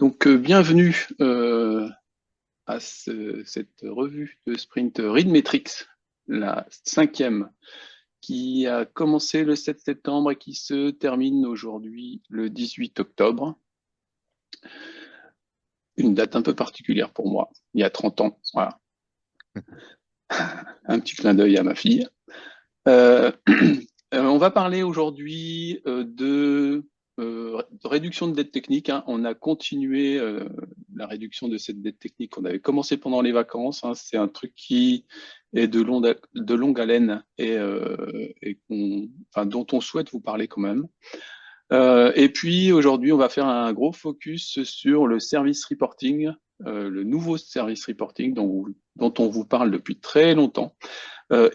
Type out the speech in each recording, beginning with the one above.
Bienvenue à cette revue de sprint Readmetrics, la cinquième, qui a commencé le 7 septembre et qui se termine aujourd'hui le 18 octobre. Une date un peu particulière pour moi, il y a 30 ans. Voilà. Un petit clin d'œil à ma fille. On va parler aujourd'hui de réduction de dette technique. On a continué la réduction de cette dette technique qu'on avait commencé pendant les vacances. C'est un truc qui est de longue haleine dont on souhaite vous parler quand même. Et puis aujourd'hui, on va faire un gros focus sur le service reporting, le nouveau service reporting dont on vous parle depuis très longtemps.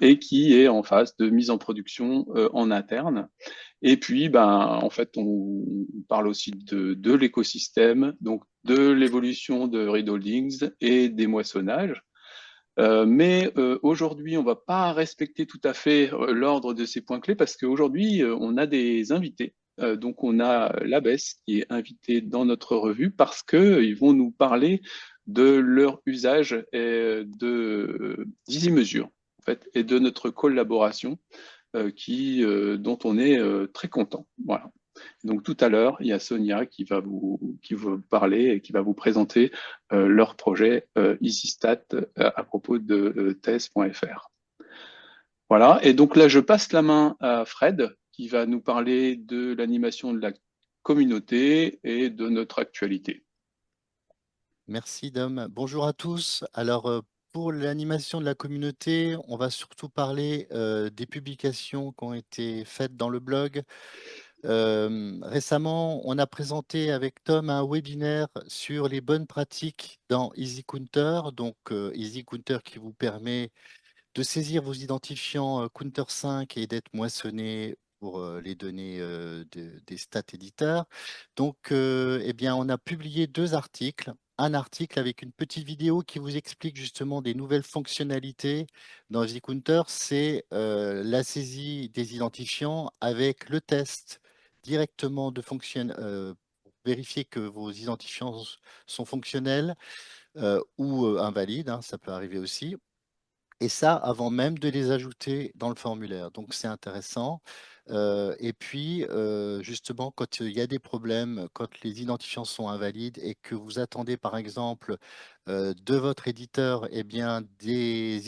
Et qui est en phase de mise en production en interne. Et puis, en fait, on parle aussi de l'écosystème, donc de l'évolution de Reed Holdings et des moissonnages. Mais aujourd'hui, on va pas respecter tout à fait l'ordre de ces points clés parce qu'aujourd'hui, on a des invités. Donc, on a l'ABES qui est invité dans notre revue parce qu'ils vont nous parler de leur usage et d'EasyMesure et de notre collaboration dont on est très content. Voilà. Donc tout à l'heure, il y a Sonia qui va vous parler et qui va vous présenter leur projet EasyStat à propos de thèse.fr. Voilà, et donc là, je passe la main à Fred qui va nous parler de l'animation de la communauté et de notre actualité. Merci Dom. Bonjour à tous. Alors pour l'animation de la communauté, on va surtout parler des publications qui ont été faites dans le blog. Récemment, on a présenté avec Tom un webinaire sur les bonnes pratiques dans EasyCounter. Donc EasyCounter qui vous permet de saisir vos identifiants Counter 5 et d'être moissonné pour les données des stats éditeurs. Donc, eh bien, on a publié deux articles. Un article avec une petite vidéo qui vous explique justement des nouvelles fonctionnalités dans EasyCounter, c'est la saisie des identifiants avec le test directement pour vérifier que vos identifiants sont fonctionnels ou invalides, hein, ça peut arriver aussi. Et ça, avant même de les ajouter dans le formulaire. Donc, c'est intéressant. Et puis, justement, quand il y a des problèmes, quand les identifiants sont invalides et que vous attendez, par exemple, de votre éditeur, eh bien, des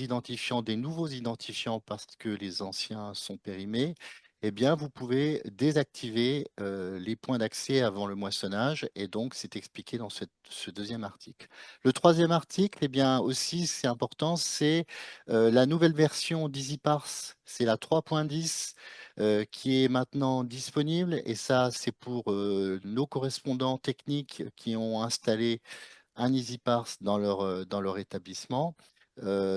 nouveaux identifiants parce que les anciens sont périmés, eh bien, vous pouvez désactiver les points d'accès avant le moissonnage. Et donc, c'est expliqué dans ce deuxième article. Le troisième article, eh bien, aussi, c'est important, c'est la nouvelle version d'EasyParse, c'est la 3.10 qui est maintenant disponible. Et ça, c'est pour nos correspondants techniques qui ont installé un EasyParse dans leur établissement.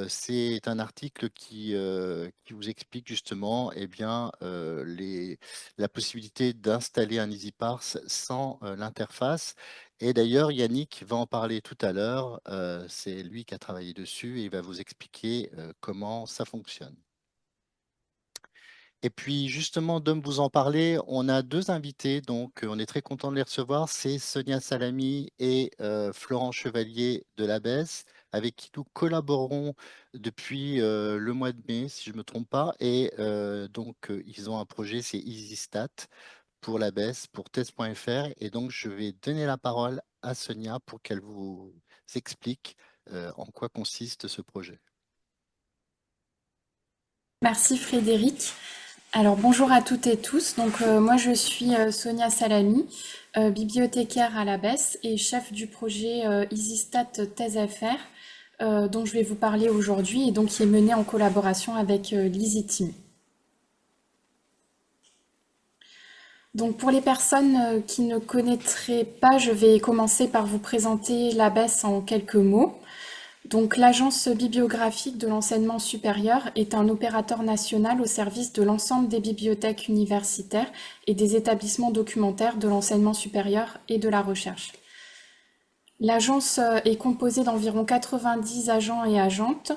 C'est un article qui vous explique justement eh bien, la possibilité d'installer un EasyParse sans l'interface. Et d'ailleurs, Yannick va en parler tout à l'heure. C'est lui qui a travaillé dessus et il va vous expliquer comment ça fonctionne. Et puis justement, Dom vous en parler, on a deux invités, donc on est très content de les recevoir. C'est Sonia Salami et Florent Chevalier de l'ABES, avec qui nous collaborons depuis le mois de mai, si je ne me trompe pas. Et ils ont un projet, c'est EasyStat pour l'ABES, pour test.fr. Et donc, je vais donner la parole à Sonia pour qu'elle vous explique en quoi consiste ce projet. Merci Frédéric. Alors bonjour à toutes et tous. Moi je suis Sonia Salami, bibliothécaire à l'ABES et chef du projet EasyStat Thèse.fr dont je vais vous parler aujourd'hui et donc qui est mené en collaboration avec l'EasyTeam. Donc pour les personnes qui ne connaîtraient pas, je vais commencer par vous présenter l'ABES en quelques mots. Donc, l'Agence bibliographique de l'enseignement supérieur est un opérateur national au service de l'ensemble des bibliothèques universitaires et des établissements documentaires de l'enseignement supérieur et de la recherche. L'agence est composée d'environ 90 agents et agentes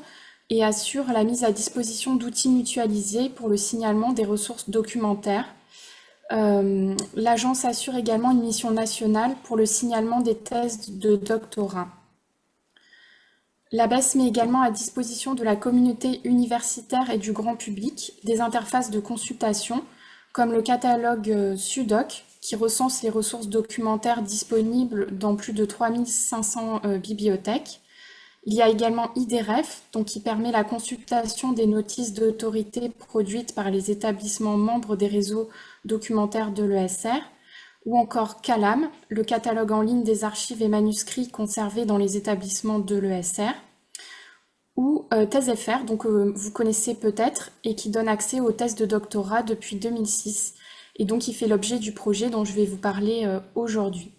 et assure la mise à disposition d'outils mutualisés pour le signalement des ressources documentaires, L'agence assure également une mission nationale pour le signalement des thèses de doctorat. L'ABES met également à disposition de la communauté universitaire et du grand public des interfaces de consultation, comme le catalogue SUDOC, qui recense les ressources documentaires disponibles dans plus de 3500 bibliothèques. Il y a également IDREF, donc qui permet la consultation des notices d'autorité produites par les établissements membres des réseaux documentaires de l'ESR, ou encore CALAM, le catalogue en ligne des archives et manuscrits conservés dans les établissements de l'ESR, ou ThèsesFR, donc vous connaissez peut-être, et qui donne accès aux thèses de doctorat depuis 2006, et donc qui fait l'objet du projet dont je vais vous parler aujourd'hui.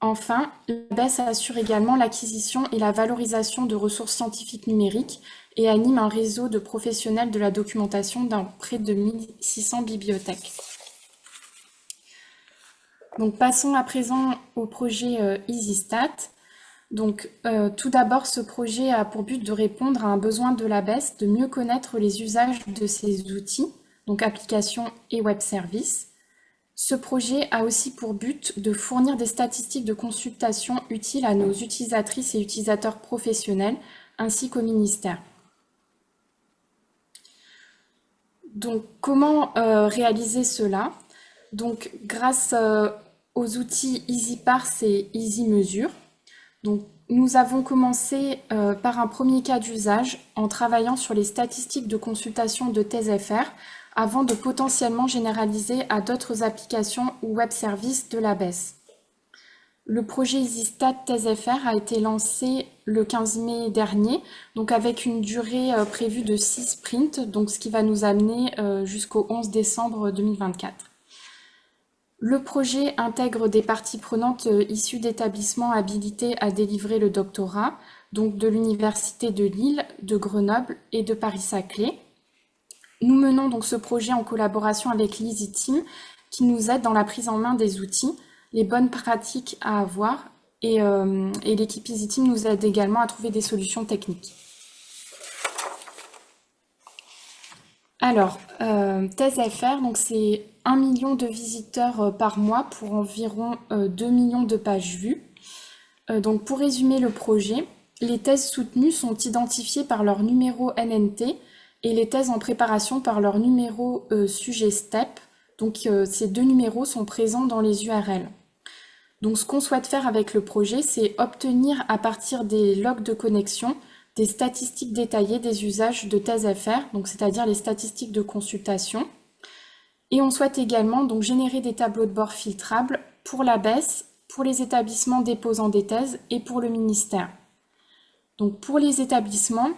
Enfin, l'ABES assure également l'acquisition et la valorisation de ressources scientifiques numériques et anime un réseau de professionnels de la documentation dans près de 1600 bibliothèques. Donc, passons à présent au projet EasyStat. Donc, tout d'abord, ce projet a pour but de répondre à un besoin de l'ABES de mieux connaître les usages de ces outils, donc applications et web services. Ce projet a aussi pour but de fournir des statistiques de consultation utiles à nos utilisatrices et utilisateurs professionnels, ainsi qu'au ministère. Donc, comment réaliser cela? Donc, grâce aux outils EasyParse et EasyMesure. Donc, nous avons commencé par un premier cas d'usage en travaillant sur les statistiques de consultation de ThèsesFR avant de potentiellement généraliser à d'autres applications ou web services de l'ABES. Le projet EasyStat ThèsesFR a été lancé le 15 mai dernier, donc avec une durée prévue de 6 sprints, donc ce qui va nous amener jusqu'au 11 décembre 2024. Le projet intègre des parties prenantes issues d'établissements habilités à délivrer le doctorat, donc de l'Université de Lille, de Grenoble et de Paris-Saclay. Nous menons donc ce projet en collaboration avec l'EasyTeam qui nous aide dans la prise en main des outils, les bonnes pratiques à avoir et l'équipe EasyTeam nous aide également à trouver des solutions techniques. Alors, ThèsesFR, donc c'est 1 million de visiteurs par mois pour environ 2 millions de pages vues. Donc pour résumer le projet, les thèses soutenues sont identifiées par leur numéro NNT et les thèses en préparation par leur numéro sujet STEP. Donc ces deux numéros sont présents dans les URL. Donc ce qu'on souhaite faire avec le projet, c'est obtenir à partir des logs de connexion des statistiques détaillées des usages de ThèsesFR, donc c'est-à-dire les statistiques de consultation. Et on souhaite également donc générer des tableaux de bord filtrables pour l'ABES, pour les établissements déposant des thèses et pour le ministère. Donc pour les établissements,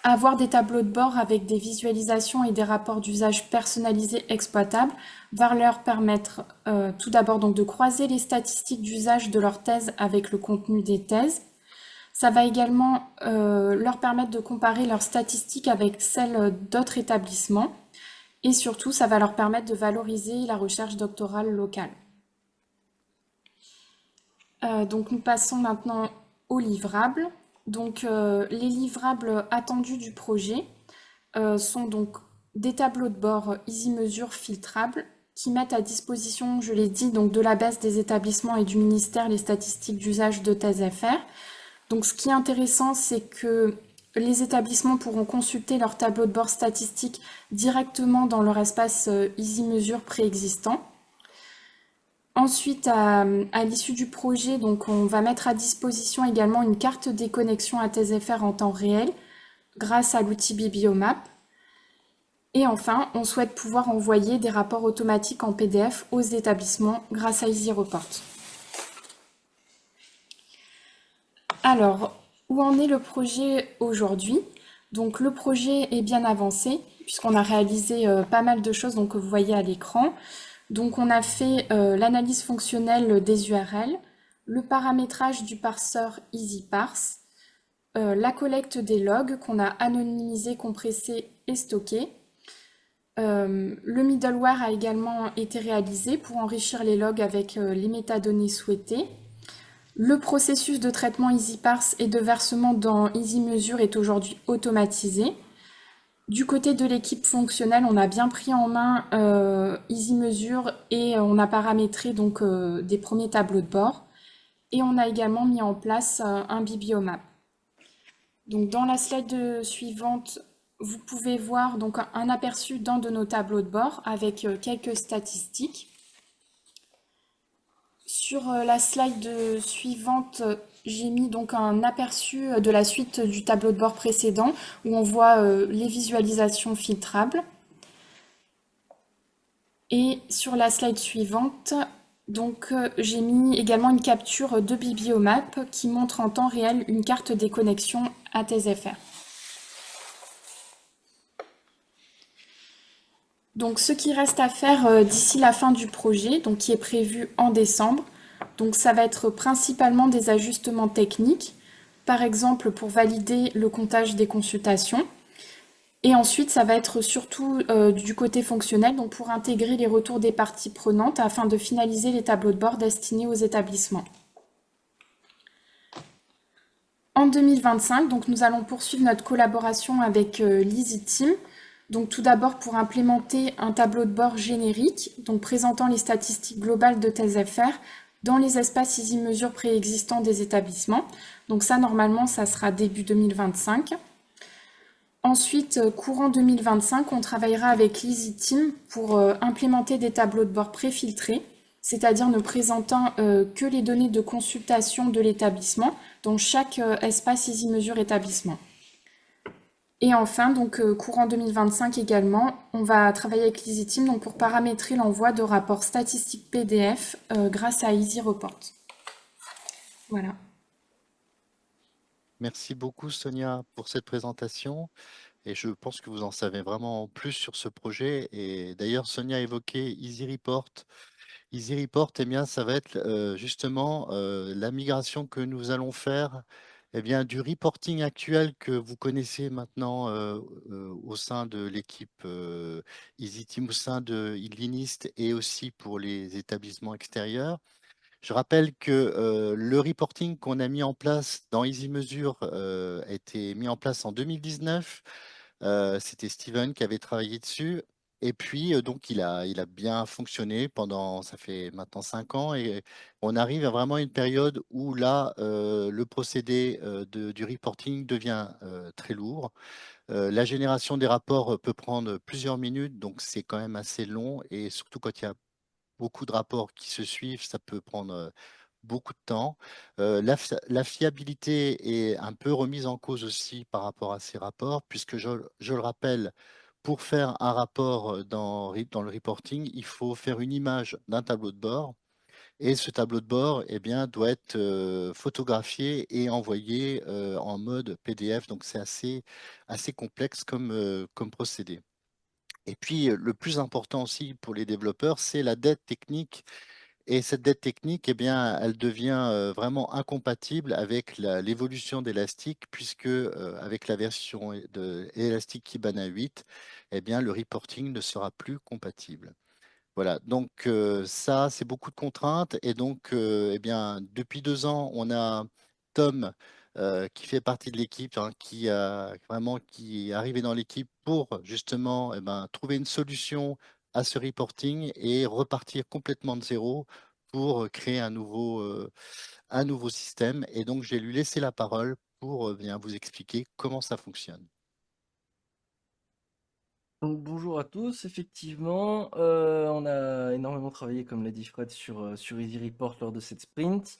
avoir des tableaux de bord avec des visualisations et des rapports d'usage personnalisés exploitables va leur permettre tout d'abord donc de croiser les statistiques d'usage de leur thèse avec le contenu des thèses. Ça va également leur permettre de comparer leurs statistiques avec celles d'autres établissements. Et surtout, ça va leur permettre de valoriser la recherche doctorale locale. Donc nous passons maintenant aux livrables. Donc les livrables attendus du projet sont donc des tableaux de bord EasyMesure filtrables qui mettent à disposition, je l'ai dit, donc de l'ABES, des établissements et du ministère les statistiques d'usage de ThèsesFR. Donc ce qui est intéressant, c'est que les établissements pourront consulter leur tableau de bord statistique directement dans leur espace EasyMesure préexistant. Ensuite, à l'issue du projet, donc, on va mettre à disposition également une carte des connexions à ThèsesFR en temps réel grâce à l'outil Bibliomap. Et enfin, on souhaite pouvoir envoyer des rapports automatiques en PDF aux établissements grâce à EasyReport. Alors, où en est le projet aujourd'hui? Donc le projet est bien avancé puisqu'on a réalisé pas mal de choses donc, que vous voyez à l'écran. Donc on a fait l'analyse fonctionnelle des URL, le paramétrage du parseur EasyParse, la collecte des logs qu'on a anonymisés, compressés et stockés. Le middleware a également été réalisé pour enrichir les logs avec les métadonnées souhaitées. Le processus de traitement EasyParse et de versement dans EasyMesure est aujourd'hui automatisé. Du côté de l'équipe fonctionnelle, on a bien pris en main EasyMesure et on a paramétré donc des premiers tableaux de bord. Et on a également mis en place un bibliomap. Donc dans la slide suivante, vous pouvez voir donc un aperçu d'un de nos tableaux de bord avec quelques statistiques. Sur la slide suivante, j'ai mis donc un aperçu de la suite du tableau de bord précédent où on voit les visualisations filtrables. Et sur la slide suivante, donc j'ai mis également une capture de bibliomap qui montre en temps réel une carte des connexions à TSFR. Donc ce qui reste à faire d'ici la fin du projet, donc qui est prévu en décembre, donc ça va être principalement des ajustements techniques, par exemple pour valider le comptage des consultations. Et ensuite, ça va être surtout du côté fonctionnel, donc pour intégrer les retours des parties prenantes afin de finaliser les tableaux de bord destinés aux établissements. En 2025, donc, nous allons poursuivre notre collaboration avec l'Easy Team. Donc, tout d'abord pour implémenter un tableau de bord générique, donc présentant les statistiques globales de TSFR dans les espaces EasyMesure préexistants des établissements. Donc ça, normalement, ça sera début 2025. Ensuite, courant 2025, on travaillera avec l'Easy Team pour implémenter des tableaux de bord préfiltrés, c'est-à-dire ne présentant que les données de consultation de l'établissement dans chaque espace EasyMesure établissement. Et enfin, donc courant 2025 également, on va travailler avec l'Easy Team donc, pour paramétrer l'envoi de rapports statistiques PDF grâce à Easy Report. Voilà. Merci beaucoup Sonia pour cette présentation et je pense que vous en savez vraiment plus sur ce projet. Et d'ailleurs, Sonia a évoqué Easy Report. Easy Report, eh bien, ça va être justement la migration que nous allons faire eh bien, du reporting actuel que vous connaissez maintenant au sein de l'équipe Easy Team, au sein de Linist et aussi pour les établissements extérieurs. Je rappelle que le reporting qu'on a mis en place dans EasyMesure a été mis en place en 2019. C'était Steven qui avait travaillé dessus. Et puis, donc, il a bien fonctionné pendant, ça fait maintenant 5 ans. Et on arrive à vraiment une période où là, le procédé du reporting devient très lourd. La génération des rapports peut prendre plusieurs minutes, donc c'est quand même assez long. Et surtout quand il y a beaucoup de rapports qui se suivent, ça peut prendre beaucoup de temps. La fiabilité est un peu remise en cause aussi par rapport à ces rapports, puisque je le rappelle, pour faire un rapport dans le reporting, il faut faire une image d'un tableau de bord. Et ce tableau de bord eh bien, doit être photographié et envoyé en mode PDF. Donc c'est assez complexe comme procédé. Et puis, le plus important aussi pour les développeurs, c'est la dette technique. Et cette dette technique, eh bien, elle devient vraiment incompatible avec l'évolution d'Elastic, puisque avec la version de Elastic Kibana 8, eh bien, le reporting ne sera plus compatible. Voilà, donc ça, c'est beaucoup de contraintes. Et donc, eh bien, depuis 2 ans, on a Tom qui fait partie de l'équipe, hein, qui est arrivé dans l'équipe pour justement eh ben, trouver une solution à ce reporting et repartir complètement de zéro pour créer un nouveau système. Et donc, je vais lui laisser la parole pour bien vous expliquer comment ça fonctionne. Donc bonjour à tous, effectivement, on a énormément travaillé, comme l'a dit Fred, sur Easy Report lors de cette sprint.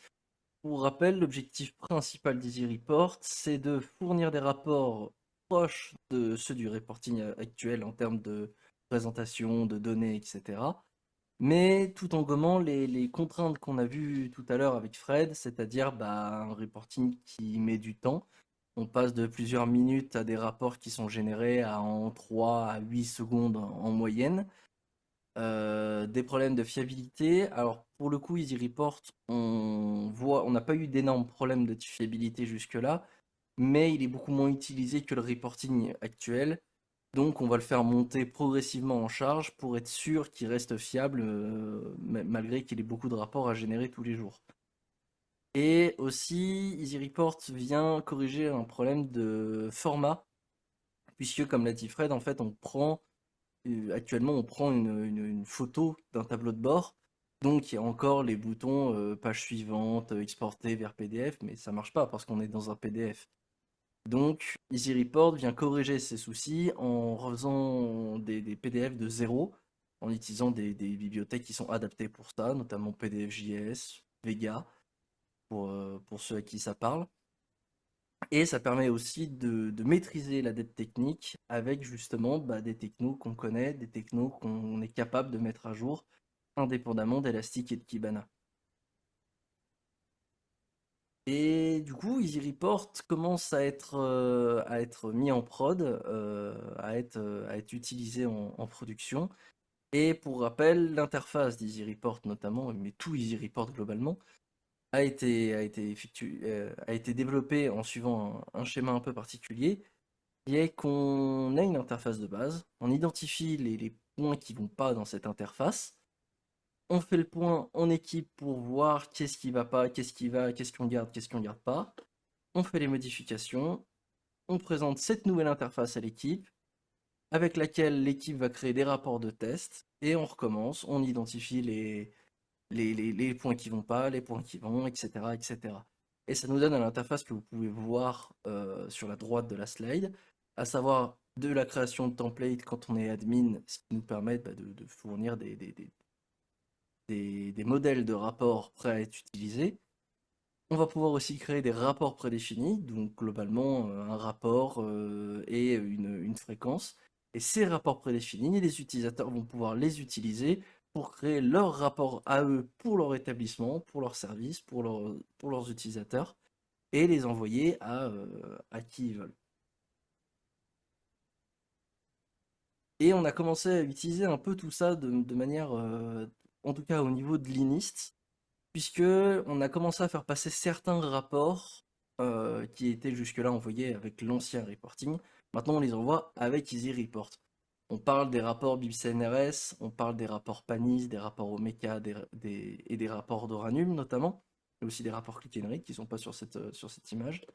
Pour rappel, l'objectif principal d'Easy Report, c'est de fournir des rapports proches de ceux du reporting actuel en termes de présentation, de données, etc. Mais tout en gommant les contraintes qu'on a vues tout à l'heure avec Fred, c'est-à-dire un reporting qui met du temps. On passe de plusieurs minutes à des rapports qui sont générés en 3 à 8 secondes en moyenne. Des problèmes de fiabilité. Alors pour le coup, Easy Report, on n'a pas eu d'énormes problèmes de fiabilité jusque-là, mais il est beaucoup moins utilisé que le reporting actuel. Donc on va le faire monter progressivement en charge pour être sûr qu'il reste fiable, malgré qu'il ait beaucoup de rapports à générer tous les jours. Et aussi, Easy Report vient corriger un problème de format puisque comme l'a dit Fred, en fait, actuellement, on prend une photo d'un tableau de bord, donc il y a encore les boutons page suivante, exporter vers PDF, mais ça marche pas parce qu'on est dans un PDF. Donc, Easy Report vient corriger ces soucis en faisant des PDF de zéro, en utilisant des bibliothèques qui sont adaptées pour ça, notamment PDFJS, Vega, pour ceux à qui ça parle. Et ça permet aussi de maîtriser la dette technique avec justement des technos qu'on connaît, des technos qu'on est capable de mettre à jour, indépendamment d'Elastic et de Kibana. Et du coup, Easy Report commence à être mis en prod, à être utilisé en production. Et pour rappel, l'interface d'Easy Report notamment, mais tout Easy Report globalement, a été développée en suivant un schéma un peu particulier, qui est qu'on a une interface de base, on identifie les points qui vont pas dans cette interface, on fait le point en équipe pour voir qu'est-ce qui va pas, qu'est-ce qui va, qu'est-ce qu'on garde pas. On fait les modifications, on présente cette nouvelle interface à l'équipe, avec laquelle l'équipe va créer des rapports de test, et on recommence, on identifie les points qui vont pas, les points qui vont, etc., etc. Et ça nous donne l'interface que vous pouvez voir sur la droite de la slide, à savoir de la création de templates quand on est admin, ce qui nous permet de fournir des modèles de rapports prêts à être utilisés. On va pouvoir aussi créer des rapports prédéfinis, donc globalement un rapport et une fréquence. Et ces rapports prédéfinis, les utilisateurs vont pouvoir les utiliser pour créer leur rapport à eux pour leur établissement, pour leur service, pour leurs utilisateurs, et les envoyer à qui ils veulent. Et on a commencé à utiliser un peu tout ça de manière, en tout cas au niveau de l'Inist, puisque on a commencé à faire passer certains rapports qui étaient jusque-là envoyés avec l'ancien reporting. Maintenant, on les envoie avec Easy Report. On parle des rapports BibCNRS, on parle des rapports PANIS, des rapports Omeka et des rapports d'Oranum notamment, et aussi des rapports Click and Read qui ne sont pas sur cette image.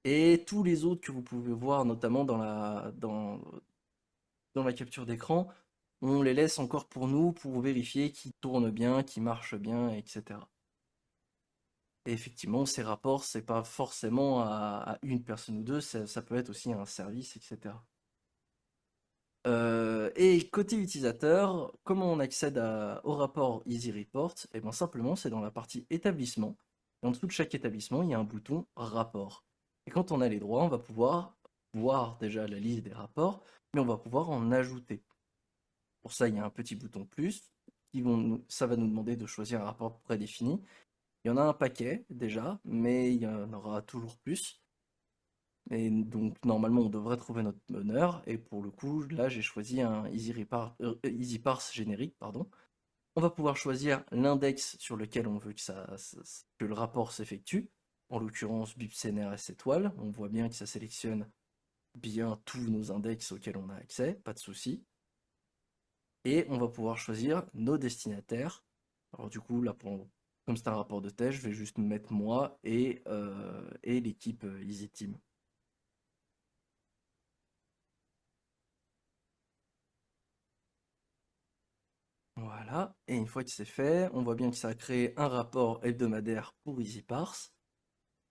Et tous les autres que vous pouvez voir, notamment dans la capture d'écran, on les laisse encore pour nous, pour vérifier qu'ils tournent bien, qu'ils marchent bien, etc. Et effectivement, ces rapports, c'est pas forcément à une personne ou deux, ça peut être aussi un service, etc. Et côté utilisateur, comment on accède au rapport Easy Report? Et bien simplement, c'est dans la partie établissement. Et en dessous de chaque établissement, il y a un bouton rapport. Et quand on a les droits, on va pouvoir voir déjà la liste des rapports, mais on va pouvoir en ajouter. Pour ça, il y a un petit bouton plus, ça va nous demander de choisir un rapport prédéfini. Il y en a un paquet déjà, mais il y en aura toujours plus. Et donc normalement on devrait trouver notre meneur. Et pour le coup, là j'ai choisi un Easy Parse générique, pardon. On va pouvoir choisir l'index sur lequel on veut que le rapport s'effectue. En l'occurrence BibCNRS étoile. On voit bien que ça sélectionne bien tous nos index auxquels on a accès, pas de souci. Et on va pouvoir choisir nos destinataires. Alors du coup, là, comme c'est un rapport de test, je vais juste mettre moi et l'équipe EasyTeam. Voilà, et une fois que c'est fait, on voit bien que ça a créé un rapport hebdomadaire pour EasyParse.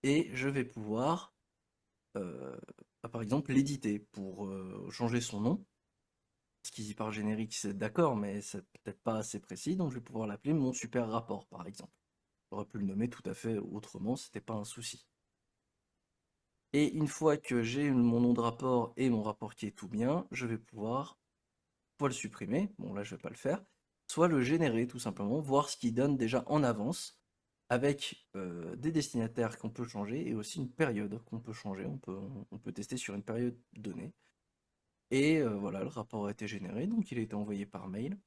Et je vais pouvoir, par exemple, l'éditer pour changer son nom. Parce qu'EasyParse générique, c'est d'accord, mais c'est peut-être pas assez précis, donc je vais pouvoir l'appeler mon super rapport, par exemple. J'aurais pu le nommer tout à fait autrement, c'était pas un souci. Et une fois que j'ai mon nom de rapport et mon rapport qui est tout bien, je vais pouvoir soit le supprimer, bon là je vais pas le faire, soit le générer tout simplement, voir ce qu'il donne déjà en avance, avec des destinataires qu'on peut changer et aussi une période qu'on peut changer, on peut tester sur une période donnée. Et voilà, le rapport a été généré, donc il a été envoyé par mail.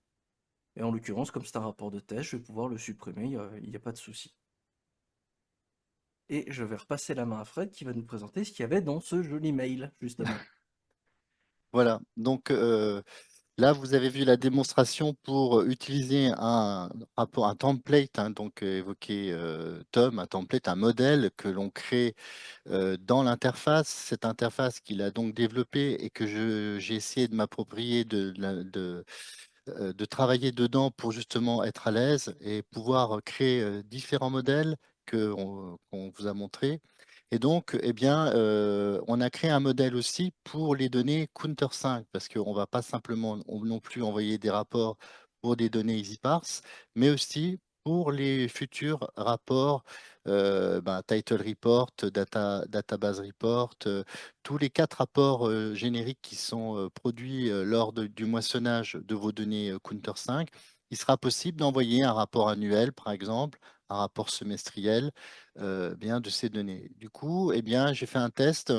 Et en l'occurrence, comme c'est un rapport de test, je vais pouvoir le supprimer, il n'y a pas de souci. Et je vais repasser la main à Fred qui va nous présenter ce qu'il y avait dans ce joli mail, justement. Voilà, donc Là, vous avez vu la démonstration pour utiliser un template, hein, donc évoqué Tom, un template, un modèle que l'on crée dans l'interface. Cette interface qu'il a donc développée et que j'ai essayé de m'approprier, de travailler dedans pour justement être à l'aise et pouvoir créer différents modèles qu'on vous a montrés. Et donc, eh bien, on a créé un modèle aussi pour les données Counter 5, parce qu'on ne va pas simplement non plus envoyer des rapports pour des données EasyParse, mais aussi pour les futurs rapports Title Report, Database Report, tous les 4 rapports génériques qui sont produits lors du moissonnage de vos données Counter 5. Il sera possible d'envoyer un rapport annuel, par exemple, un rapport semestriel bien de ces données. Du coup, eh bien, j'ai fait un test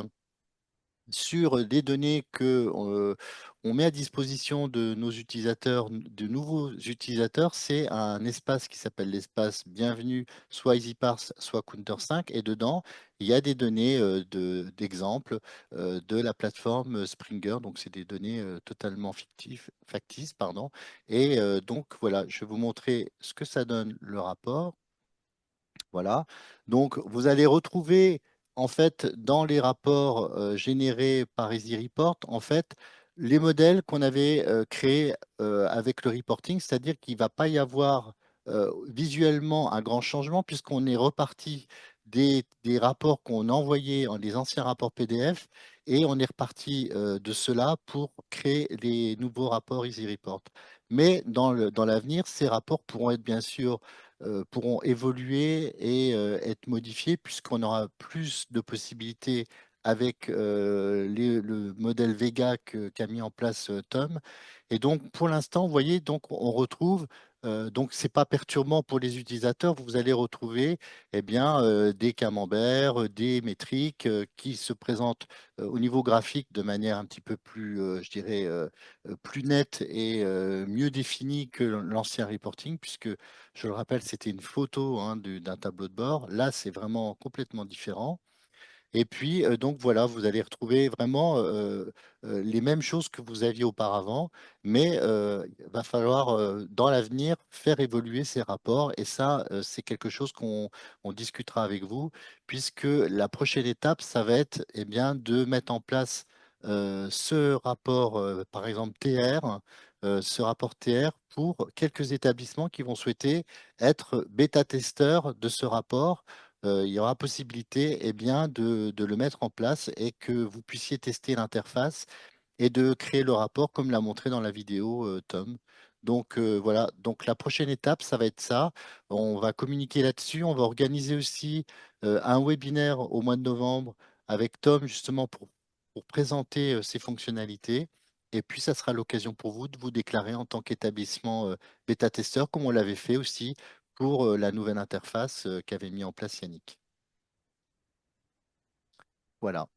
sur des données que on met à disposition de nos utilisateurs, de nouveaux utilisateurs. C'est un espace qui s'appelle l'espace bienvenue, soit EasyParse, soit Counter 5. Et dedans, il y a des données d'exemple de la plateforme Springer. Donc, c'est des données totalement factices, pardon. Et donc, voilà, je vais vous montrer ce que ça donne le rapport. Voilà. Donc, vous allez retrouver, en fait, dans les rapports générés par EasyReport, en fait, les modèles qu'on avait créés avec le reporting, c'est-à-dire qu'il ne va pas y avoir visuellement un grand changement puisqu'on est reparti des rapports qu'on envoyait, des anciens rapports PDF, et on est reparti de cela pour créer les nouveaux rapports EasyReport. Mais dans l'avenir, ces rapports pourront être bien sûr pourront évoluer et être modifiés puisqu'on aura plus de possibilités avec le modèle Vega qu'a mis en place Tom. Et donc, pour l'instant, vous voyez, donc on retrouve, donc c'est pas perturbant pour les utilisateurs, vous allez retrouver eh bien, des camemberts, des métriques qui se présentent au niveau graphique de manière un petit peu plus, je dirais, plus nette et mieux définie que l'ancien reporting, puisque je le rappelle, c'était une photo hein, d'un tableau de bord. Là, c'est vraiment complètement différent. Et puis, donc voilà, vous allez retrouver vraiment les mêmes choses que vous aviez auparavant, mais il va falloir, dans l'avenir, faire évoluer ces rapports. Et ça, c'est quelque chose on discutera avec vous, puisque la prochaine étape, ça va être eh bien, de mettre en place ce rapport, par exemple TR, ce rapport TR pour quelques établissements qui vont souhaiter être bêta-testeurs de ce rapport. Il y aura possibilité eh bien, de le mettre en place et que vous puissiez tester l'interface et de créer le rapport comme l'a montré dans la vidéo Tom. Donc voilà, donc la prochaine étape, ça va être ça. On va communiquer là-dessus. On va organiser aussi un webinaire au mois de novembre avec Tom justement pour présenter ces fonctionnalités. Et puis, ça sera l'occasion pour vous de vous déclarer en tant qu'établissement bêta-testeur, comme on l'avait fait aussi pour la nouvelle interface qu'avait mis en place Yannick. Voilà.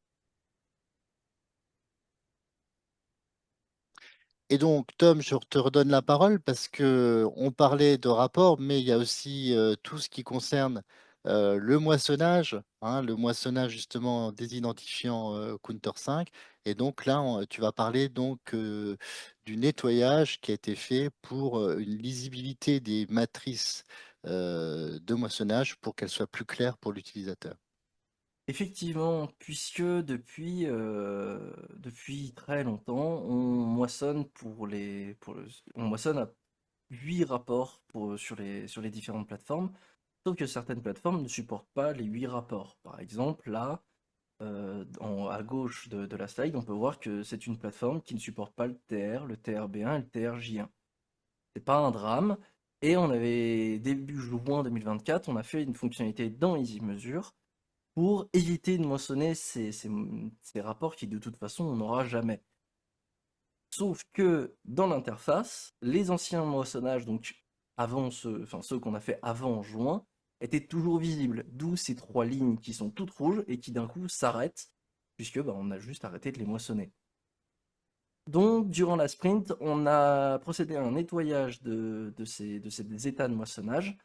Et donc, Tom, je te redonne la parole parce que on parlait de rapport, mais il y a aussi tout ce qui concerne le moissonnage, hein, le moissonnage justement des identifiants Counter 5. Et donc là, tu vas parler donc du nettoyage qui a été fait pour une lisibilité des matrices de moissonnage pour qu'elles soient plus claires pour l'utilisateur. Effectivement, puisque depuis très longtemps, on moissonne on moissonne à 8 rapports sur les différentes plateformes, sauf que certaines plateformes ne supportent pas les 8 rapports. Par exemple, là, à gauche de la slide, on peut voir que c'est une plateforme qui ne supporte pas le TR, le TRB1 et le TRJ1. C'est pas un drame. Et début juin 2024, on a fait une fonctionnalité dans EasyMeasure pour éviter de moissonner ces rapports qui de toute façon on n'aura jamais. Sauf que dans l'interface, les anciens moissonnages, donc ceux qu'on a fait avant juin, étaient toujours visibles. D'où ces 3 lignes qui sont toutes rouges et qui d'un coup s'arrêtent, puisque on a juste arrêté de les moissonner. Donc, durant la sprint, on a procédé à un nettoyage de ces états de moissonnage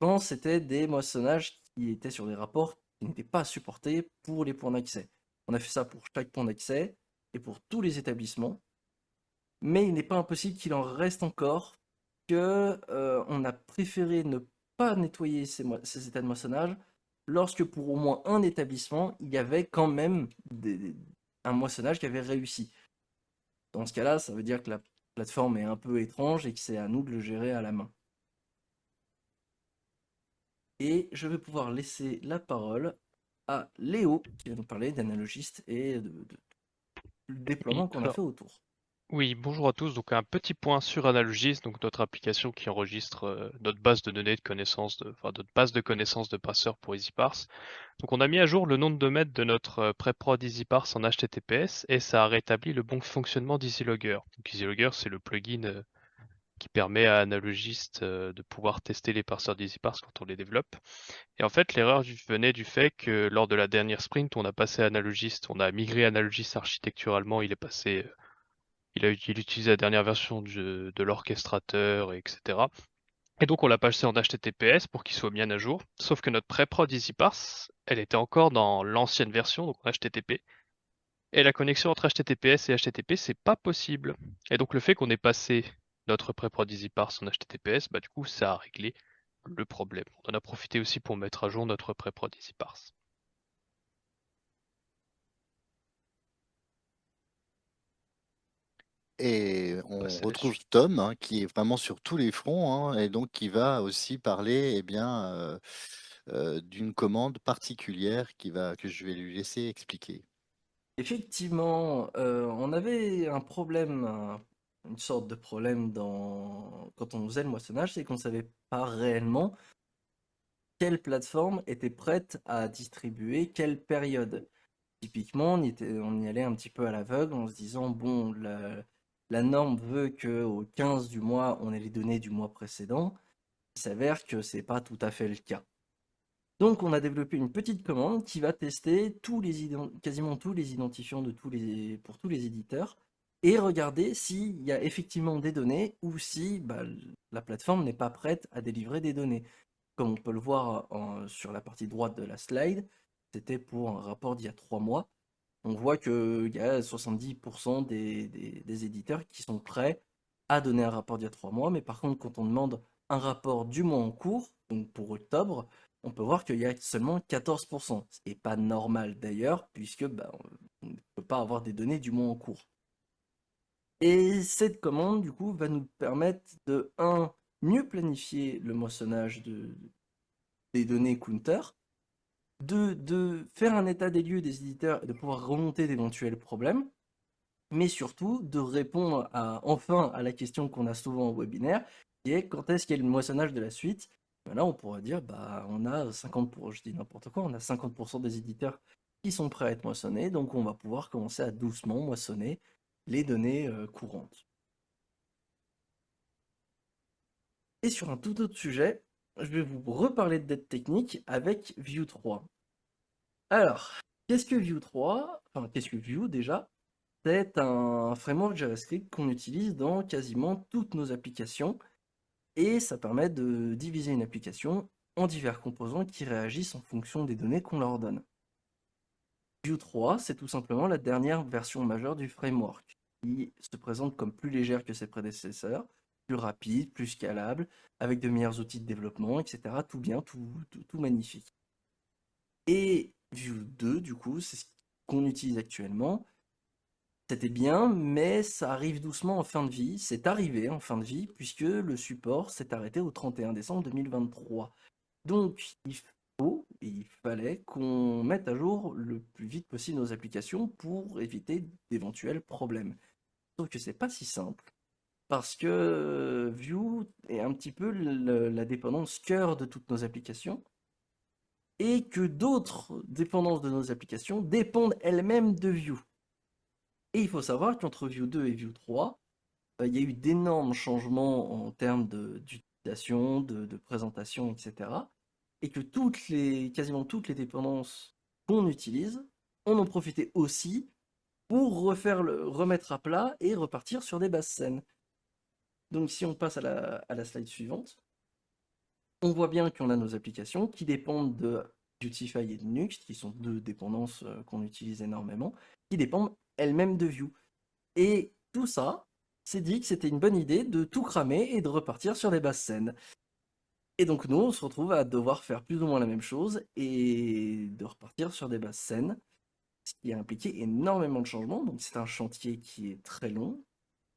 quand c'était des moissonnages qui étaient sur des rapports qui n'étaient pas supportés pour les points d'accès. On a fait ça pour chaque point d'accès et pour tous les établissements. mais il n'est pas impossible qu'il en reste encore, que on a préféré ne pas nettoyer ces états de moissonnage lorsque pour au moins un établissement, il y avait quand même un moissonnage qui avait réussi. Dans ce cas-là, ça veut dire que la plateforme est un peu étrange et que c'est à nous de le gérer à la main. Et je vais pouvoir laisser la parole à Léo, qui va nous parler d'Analogist et du déploiement qu'on a fait autour. Oui, bonjour à tous. Donc un petit point sur Analogist, donc notre application qui enregistre notre base de données de connaissances, notre base de connaissances de passeurs pour EasyParse. Donc on a mis à jour le nom de domaine de notre pré-prod EasyParse en HTTPS et ça a rétabli le bon fonctionnement d'EasyLogger. Donc EasyLogger, c'est le plugin qui permet à Analogist de pouvoir tester les parseurs d'EasyParse quand on les développe. Et en fait, l'erreur venait du fait que lors de la dernière sprint, on a passé Analogist, on a migré Analogist architecturalement, il utilise la dernière version de l'orchestrateur, etc. Et donc on l'a passé en HTTPS pour qu'il soit bien à jour. Sauf que notre pré-prod EasyParse, elle était encore dans l'ancienne version, donc en HTTP. Et la connexion entre HTTPS et HTTP, c'est pas possible. Et donc le fait qu'on ait passé notre pré-prod EasyParse en HTTPS, bah du coup ça a réglé le problème. On en a profité aussi pour mettre à jour notre pré-prod EasyParse. Et on Passer à la retrouve suite. Tom, hein, qui est vraiment sur tous les fronts, hein, et donc qui va aussi parler d'une commande particulière que je vais lui laisser expliquer. Effectivement, on avait un problème, une sorte de problème quand on faisait le moissonnage, c'est qu'on ne savait pas réellement quelle plateforme était prête à distribuer quelle période. Typiquement, on y allait un petit peu à l'aveugle en se disant, bon, la norme veut qu'au 15 du mois, on ait les données du mois précédent. Il s'avère que c'est pas tout à fait le cas. Donc, on a développé une petite commande qui va tester quasiment tous les identifiants pour tous les éditeurs et regarder s'il y a effectivement des données ou si la plateforme n'est pas prête à délivrer des données. Comme on peut le voir sur la partie droite de la slide, c'était pour un rapport d'il y a 3 mois. On voit qu'il y a 70% des éditeurs qui sont prêts à donner un rapport d'il y a 3 mois, mais par contre, quand on demande un rapport du mois en cours, donc pour octobre, on peut voir qu'il y a seulement 14%, ce qui n'est pas normal d'ailleurs, puisque on ne peut pas avoir des données du mois en cours. Et cette commande, du coup, va nous permettre de, mieux planifier le moissonnage des données counter, de faire un état des lieux des éditeurs et de pouvoir remonter d'éventuels problèmes, mais surtout de répondre enfin à la question qu'on a souvent au webinaire, qui est quand est-ce qu'il y a le moissonnage de la suite. Là, on pourra dire, on a 50%, je dis n'importe quoi, on a 50% des éditeurs qui sont prêts à être moissonnés, donc on va pouvoir commencer à doucement moissonner les données courantes. Et sur un tout autre sujet, je vais vous reparler de dette technique avec Vue 3. Alors, qu'est-ce que Vue 3? Enfin, qu'est-ce que Vue déjà? C'est un framework JavaScript qu'on utilise dans quasiment toutes nos applications et ça permet de diviser une application en divers composants qui réagissent en fonction des données qu'on leur donne. Vue 3, c'est tout simplement la dernière version majeure du framework qui se présente comme plus légère que ses prédécesseurs, plus rapide, plus scalable, avec de meilleurs outils de développement, etc. Tout bien, tout magnifique. Et Vue 2, du coup, c'est ce qu'on utilise actuellement. C'était bien, mais ça arrive doucement en fin de vie. C'est arrivé en fin de vie, puisque le support s'est arrêté au 31 décembre 2023. Donc, il fallait qu'on mette à jour le plus vite possible nos applications pour éviter d'éventuels problèmes. Sauf que c'est pas si simple, parce que Vue est un petit peu la dépendance cœur de toutes nos applications, et que d'autres dépendances de nos applications dépendent elles-mêmes de Vue. Et il faut savoir qu'entre Vue 2 et Vue 3, il y a eu d'énormes changements en termes d'utilisation, de présentation, etc. Et que quasiment toutes les dépendances qu'on utilise, on en profitait aussi pour remettre à plat et repartir sur des bases saines. Donc si on passe à la slide suivante, on voit bien qu'on a nos applications qui dépendent de Beautify et de Nuxt, qui sont deux dépendances qu'on utilise énormément, qui dépendent elles-mêmes de Vue. Et tout ça, s'est dit que c'était une bonne idée de tout cramer et de repartir sur des bases saines. Et donc nous, on se retrouve à devoir faire plus ou moins la même chose et de repartir sur des bases saines, ce qui a impliqué énormément de changements. Donc c'est un chantier qui est très long,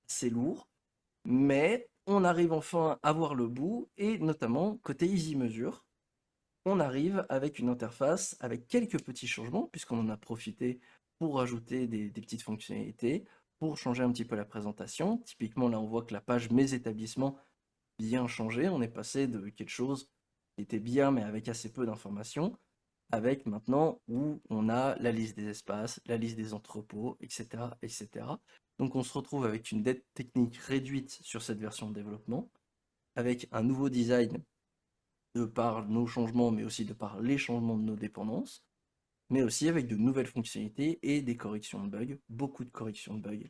c'est lourd, mais on arrive enfin à voir le bout, et notamment côté EasyMeasure, on arrive avec une interface avec quelques petits changements, puisqu'on en a profité pour rajouter des petites fonctionnalités, pour changer un petit peu la présentation. Typiquement, là, on voit que la page Mes établissements a bien changé. On est passé de quelque chose qui était bien, mais avec assez peu d'informations, avec maintenant où on a la liste des espaces, la liste des entrepôts, etc., etc. Donc on se retrouve avec une dette technique réduite sur cette version de développement, avec un nouveau design de par nos changements, mais aussi de par les changements de nos dépendances, mais aussi avec de nouvelles fonctionnalités et des corrections de bugs, beaucoup de corrections de bugs.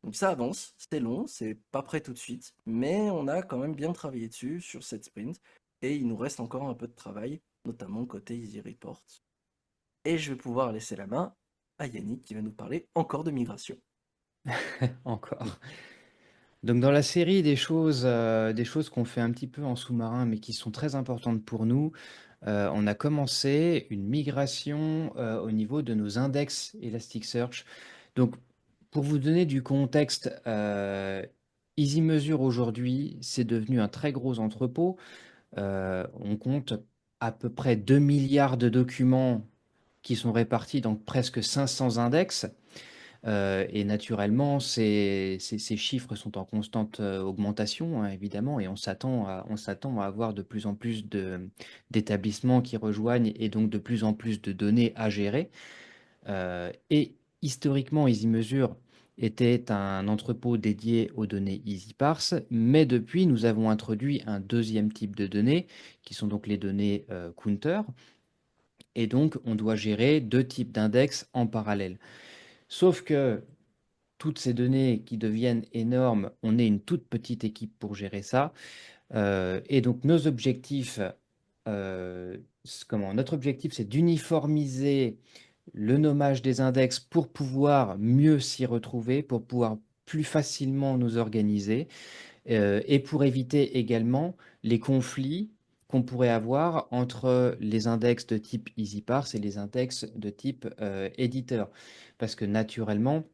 Donc ça avance, c'est long, c'est pas prêt tout de suite, mais on a quand même bien travaillé dessus sur cette sprint, et il nous reste encore un peu de travail, notamment côté Easy Report. Et je vais pouvoir laisser la main à Yannick qui va nous parler encore de migration. Encore. Donc dans la série des choses qu'on fait un petit peu en sous-marin, mais qui sont très importantes pour nous, on a commencé une migration au niveau de nos index Elasticsearch. Donc pour vous donner du contexte, EasyMeasure aujourd'hui, c'est devenu un très gros entrepôt. On compte à peu près 2 milliards de documents qui sont répartis dans presque 500 index. Et naturellement, ces chiffres sont en constante augmentation, hein, évidemment, et on s'attend à avoir de plus en plus d'établissements qui rejoignent et donc de plus en plus de données à gérer. Et historiquement, EasyMeasure était un entrepôt dédié aux données EasyParse, mais depuis, nous avons introduit un deuxième type de données, qui sont donc les données Counter, et donc on doit gérer deux types d'index en parallèle. Sauf que toutes ces données qui deviennent énormes, on est une toute petite équipe pour gérer ça. Et donc nos objectifs, notre objectif, c'est d'uniformiser le nommage des index pour pouvoir mieux s'y retrouver, pour pouvoir plus facilement nous organiser, et pour éviter également les conflits qu'on pourrait avoir entre les index de type EasyParse et les index de type éditeur. Parce que naturellement,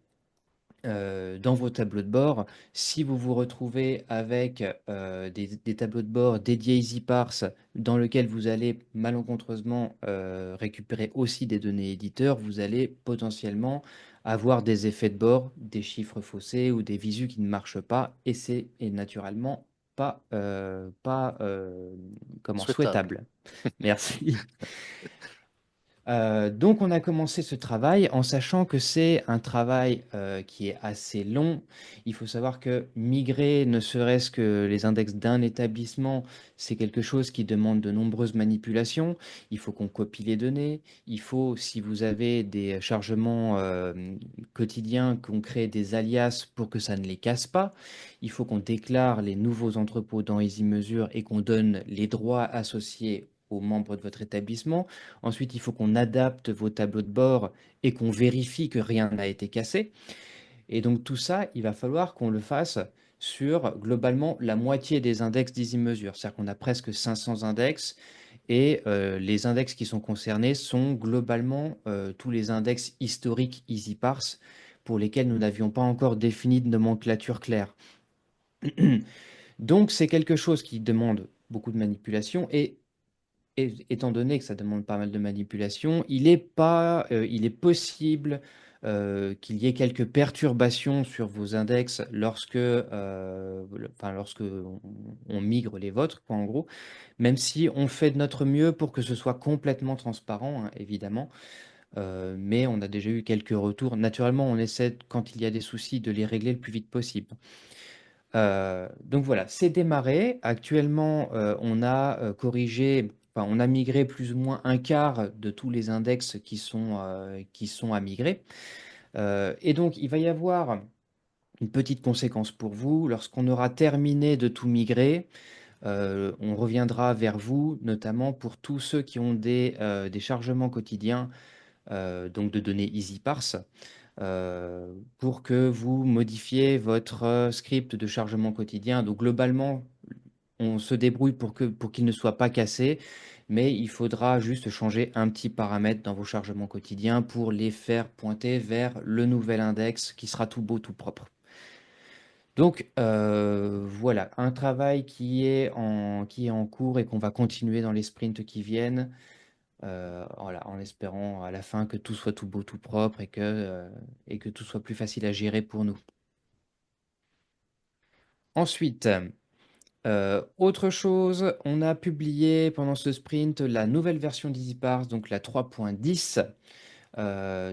dans vos tableaux de bord, si vous vous retrouvez avec des tableaux de bord dédiés EasyParse dans lesquels vous allez malencontreusement récupérer aussi des données éditeurs, vous allez potentiellement avoir des effets de bord, des chiffres faussés ou des visus qui ne marchent pas, et c'est naturellement pas Souhaitable. souhaitable. Merci. Donc on a commencé ce travail en sachant que c'est un travail qui est assez long. Il faut savoir que migrer, ne serait-ce que les index d'un établissement, c'est quelque chose qui demande de nombreuses manipulations. Il faut qu'on copie les données. Il faut, si vous avez des chargements quotidiens, qu'on crée des alias pour que ça ne les casse pas. Il faut qu'on déclare les nouveaux entrepôts dans EasyMeasure et qu'on donne les droits associés aux membres de votre établissement. Ensuite, il faut qu'on adapte vos tableaux de bord et qu'on vérifie que rien n'a été cassé. Et donc tout ça, il va falloir qu'on le fasse sur globalement la moitié des index d'EasyMeasure. C'est-à-dire qu'on a presque 500 index et les index qui sont concernés sont globalement tous les index historiques EasyParse pour lesquels nous n'avions pas encore défini de nomenclature claire. Donc c'est quelque chose qui demande beaucoup de manipulation et étant donné que ça demande pas mal de manipulation, il est possible qu'il y ait quelques perturbations sur vos index lorsque on migre les vôtres, quoi, en gros, même si on fait de notre mieux pour que ce soit complètement transparent, hein, évidemment. Mais on a déjà eu quelques retours. Naturellement, on essaie, quand il y a des soucis, de les régler le plus vite possible. Donc voilà, c'est démarré. Actuellement, on a on a migré plus ou moins un quart de tous les index qui sont à migrer. Et donc, il va y avoir une petite conséquence pour vous. Lorsqu'on aura terminé de tout migrer, on reviendra vers vous, notamment pour tous ceux qui ont des chargements quotidiens, donc de données EasyParse. pour que vous modifiez votre script de chargement quotidien. Donc globalement, on se débrouille pour qu'il ne soit pas cassé, mais il faudra juste changer un petit paramètre dans vos chargements quotidiens pour les faire pointer vers le nouvel index qui sera tout beau, tout propre. Donc voilà, un travail qui est en cours et qu'on va continuer dans les sprints qui viennent, voilà, en espérant à la fin que tout soit tout beau, tout propre et que tout soit plus facile à gérer pour nous. Ensuite, autre chose, on a publié pendant ce sprint la nouvelle version d'EasyParse, donc la 3.10.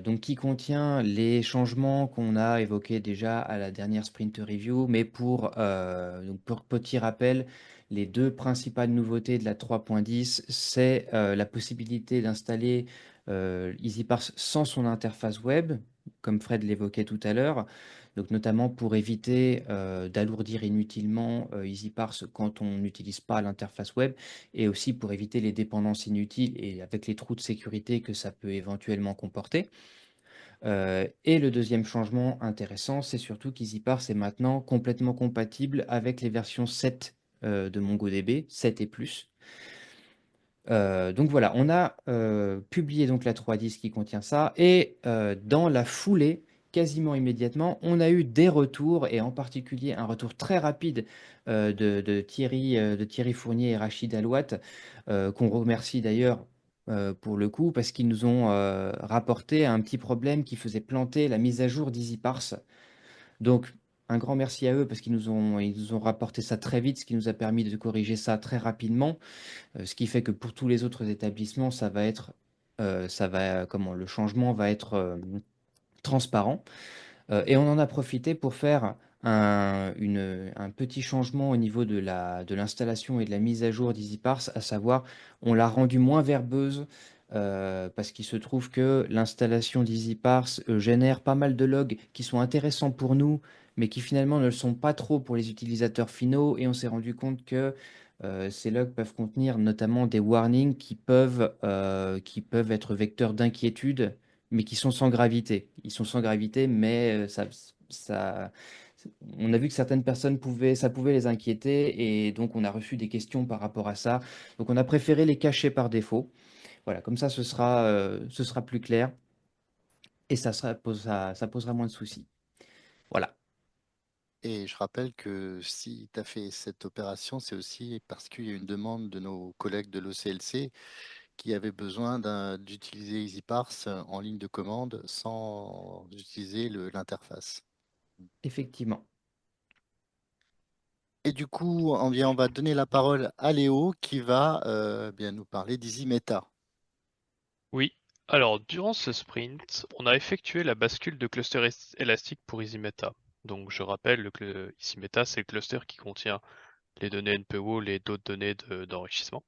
Donc qui contient les changements qu'on a évoqués déjà à la dernière sprint review, mais donc pour petit rappel, les deux principales nouveautés de la 3.10, c'est la possibilité d'installer EasyParse sans son interface web, comme Fred l'évoquait tout à l'heure, donc notamment pour éviter d'alourdir inutilement EasyParse quand on n'utilise pas l'interface web, et aussi pour éviter les dépendances inutiles et avec les trous de sécurité que ça peut éventuellement comporter. Et le deuxième changement intéressant, c'est surtout qu'EasyParse est maintenant complètement compatible avec les versions 7 de MongoDB, 7 et plus. Donc voilà, on a publié donc la 3.10 qui contient ça, et dans la foulée, quasiment immédiatement, on a eu des retours, et en particulier un retour très rapide de Thierry Fournier et Rachid Alouat, qu'on remercie d'ailleurs pour le coup, parce qu'ils nous ont rapporté un petit problème qui faisait planter la mise à jour d'EasyParse. Donc, un grand merci à eux parce qu'ils nous ont rapporté ça très vite, ce qui nous a permis de corriger ça très rapidement. Ce qui fait que pour tous les autres établissements, le changement va être transparent. Et on en a profité pour faire un petit changement au niveau de l'installation et de la mise à jour d'EasyParse, à savoir, on l'a rendu moins verbeuse parce qu'il se trouve que l'installation d'EasyParse génère pas mal de logs qui sont intéressants pour nous, mais qui finalement ne le sont pas trop pour les utilisateurs finaux. Et on s'est rendu compte que ces logs peuvent contenir notamment des warnings qui peuvent être vecteurs d'inquiétude, mais qui sont sans gravité. Ils sont sans gravité, mais ça, on a vu que certaines personnes ça pouvait les inquiéter, et donc on a reçu des questions par rapport à ça. Donc on a préféré les cacher par défaut. Voilà, comme ça ce sera plus clair, et ça posera moins de soucis. Voilà. Et je rappelle que si tu as fait cette opération, c'est aussi parce qu'il y a une demande de nos collègues de l'OCLC qui avaient besoin d'utiliser EasyParse en ligne de commande sans utiliser l'interface. Effectivement. Et du coup, on va donner la parole à Léo qui va bien nous parler d'EasyMeta. Oui, alors durant ce sprint, on a effectué la bascule de cluster élastique pour EasyMeta. Donc je rappelle que EasyMeta, c'est le cluster qui contient les données NPO, et d'autres données d'enrichissement.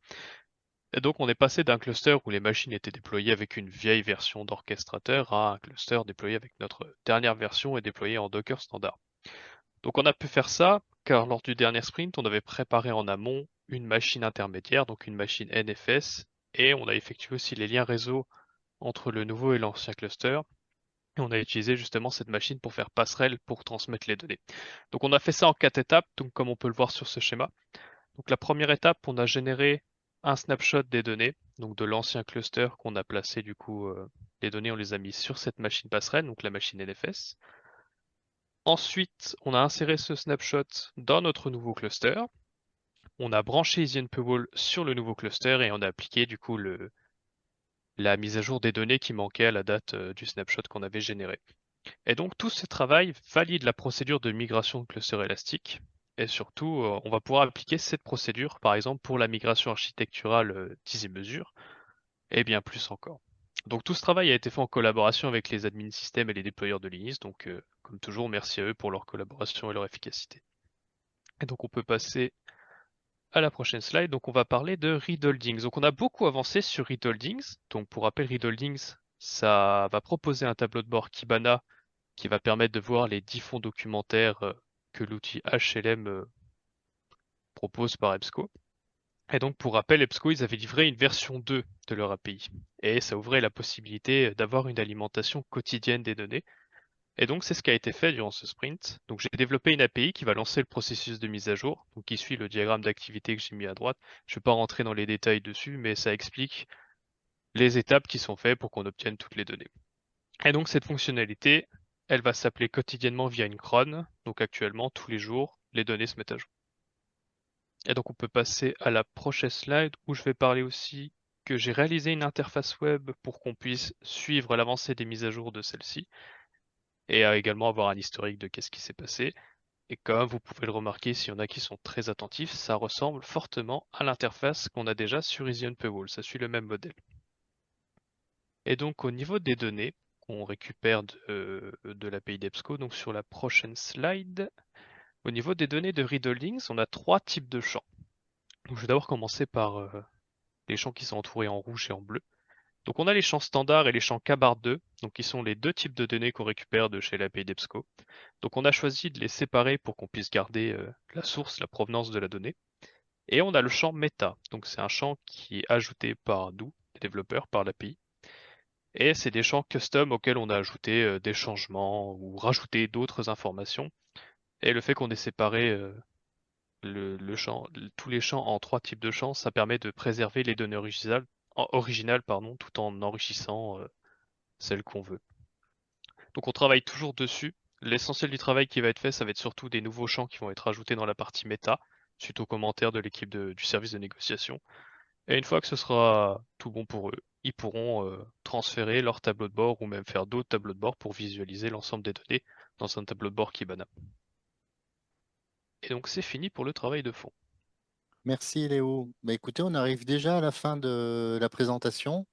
Et donc on est passé d'un cluster où les machines étaient déployées avec une vieille version d'orchestrateur à un cluster déployé avec notre dernière version et déployé en Docker standard. Donc on a pu faire ça car lors du dernier sprint, on avait préparé en amont une machine intermédiaire, donc une machine NFS, et on a effectué aussi les liens réseau entre le nouveau et l'ancien cluster. Et on a utilisé justement cette machine pour faire passerelle pour transmettre les données. Donc on a fait ça en 4 étapes, donc comme on peut le voir sur ce schéma. Donc la première étape, on a généré un snapshot des données, donc de l'ancien cluster qu'on a placé du coup, les données on les a mis sur cette machine passerelle, donc la machine NFS. Ensuite, on a inséré ce snapshot dans notre nouveau cluster. On a branché EasyNPWall sur le nouveau cluster et on a appliqué du coup la mise à jour des données qui manquaient à la date du snapshot qu'on avait généré. Et donc tout ce travail valide la procédure de migration de cluster élastique. Et surtout, on va pouvoir appliquer cette procédure, par exemple, pour la migration architecturale d'EasyMeasure, et bien plus encore. Donc tout ce travail a été fait en collaboration avec les admin systèmes et les déployeurs de Linux, donc comme toujours, merci à eux pour leur collaboration et leur efficacité. Et donc on peut passer à la prochaine slide. Donc on va parler de Readholdings. Donc on a beaucoup avancé sur Readholdings. Donc pour rappel, Readholdings, ça va proposer un tableau de bord Kibana qui va permettre de voir les 10 fonds documentaires que l'outil HLM propose par EBSCO. Et donc pour rappel, EBSCO, ils avaient livré une version 2 de leur API. Et ça ouvrait la possibilité d'avoir une alimentation quotidienne des données. Et donc, c'est ce qui a été fait durant ce sprint. Donc, j'ai développé une API qui va lancer le processus de mise à jour, donc qui suit le diagramme d'activité que j'ai mis à droite. Je ne vais pas rentrer dans les détails dessus, mais ça explique les étapes qui sont faites pour qu'on obtienne toutes les données. Et donc, cette fonctionnalité, elle va s'appeler quotidiennement via une cron. Donc, actuellement, tous les jours, les données se mettent à jour. Et donc, on peut passer à la prochaine slide où je vais parler aussi que j'ai réalisé une interface web pour qu'on puisse suivre l'avancée des mises à jour de celle-ci et également avoir un historique de qu'est-ce qui s'est passé. Et comme vous pouvez le remarquer, s'il y en a qui sont très attentifs, ça ressemble fortement à l'interface qu'on a déjà sur Easy on Paywall. Ça suit le même modèle. Et donc au niveau des données qu'on récupère de l'API d'EBSCO, donc sur la prochaine slide, au niveau des données de Readholdings, on a 3 types de champs. Donc je vais d'abord commencer par les champs qui sont entourés en rouge et en bleu. Donc on a les champs standards et les champs KBAR2, donc qui sont les deux types de données qu'on récupère de chez l'API d'EBSCO. Donc on a choisi de les séparer pour qu'on puisse garder la source, la provenance de la donnée. Et on a le champ meta, donc c'est un champ qui est ajouté par nous, les développeurs, par l'API. Et c'est des champs custom auxquels on a ajouté des changements ou rajouté d'autres informations. Et le fait qu'on ait séparé tous les champs en 3 types de champs, ça permet de préserver les données originales, tout en enrichissant celles qu'on veut. Donc on travaille toujours dessus. L'essentiel du travail qui va être fait, ça va être surtout des nouveaux champs qui vont être ajoutés dans la partie méta, suite aux commentaires de l'équipe du service de négociation. Et une fois que ce sera tout bon pour eux, ils pourront transférer leur tableau de bord ou même faire d'autres tableaux de bord pour visualiser l'ensemble des données dans un tableau de bord Kibana. Et donc c'est fini pour le travail de fond. Merci Léo. Bah, écoutez, on arrive déjà à la fin de la présentation.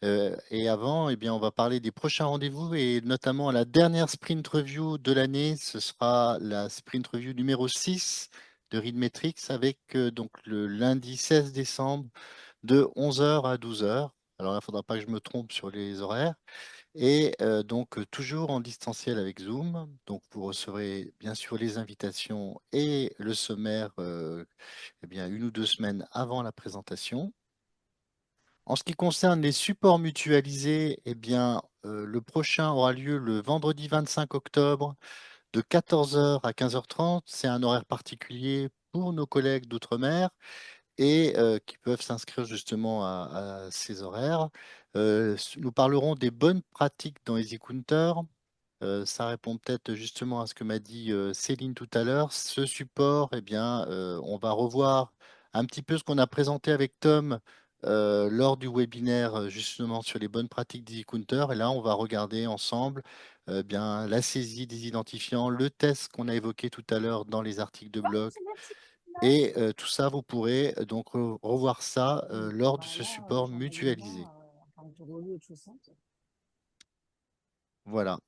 Et avant, eh bien, on va parler des prochains rendez-vous et notamment à la dernière sprint review de l'année. Ce sera la sprint review numéro 6 de Readmetrics avec donc le lundi 16 décembre de 11 h à 12 h. Alors là, il ne faudra pas que je me trompe sur les horaires. Et donc, toujours en distanciel avec Zoom. Donc, vous recevrez bien sûr les invitations et le sommaire eh bien, 1 ou 2 semaines avant la présentation. En ce qui concerne les supports mutualisés, eh bien, le prochain aura lieu le vendredi 25 octobre de 14 h à 15 h 30. C'est un horaire particulier pour nos collègues d'outre-mer et qui peuvent s'inscrire justement à ces horaires. Nous parlerons des bonnes pratiques dans EasyCounter. Ça répond peut-être justement à ce que m'a dit Céline tout à l'heure. Ce support, eh bien, on va revoir un petit peu ce qu'on a présenté avec Tom lors du webinaire justement sur les bonnes pratiques d'EasyCounter. Et là, on va regarder ensemble bien, la saisie des identifiants, le test qu'on a évoqué tout à l'heure dans les articles de blog. Et tout ça, vous pourrez donc revoir ça lors de ce support mutualisé. Voilà.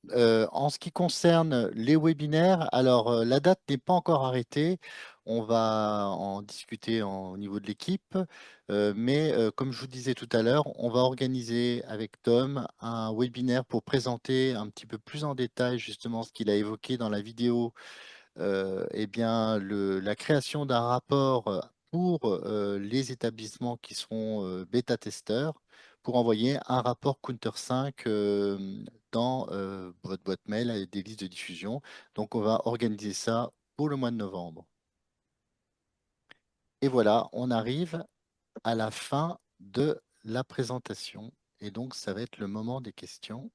En ce qui concerne les webinaires, alors la date n'est pas encore arrêtée. On va en discuter au niveau de l'équipe. Mais comme je vous disais tout à l'heure, on va organiser avec Tom un webinaire pour présenter un petit peu plus en détail justement ce qu'il a évoqué dans la vidéo, eh bien, la création d'un rapport pour les établissements qui seront bêta-testeurs pour envoyer un rapport Counter 5 dans votre boîte mail avec des listes de diffusion. Donc, on va organiser ça pour le mois de novembre. Et voilà, on arrive à la fin de la présentation. Et donc, ça va être le moment des questions.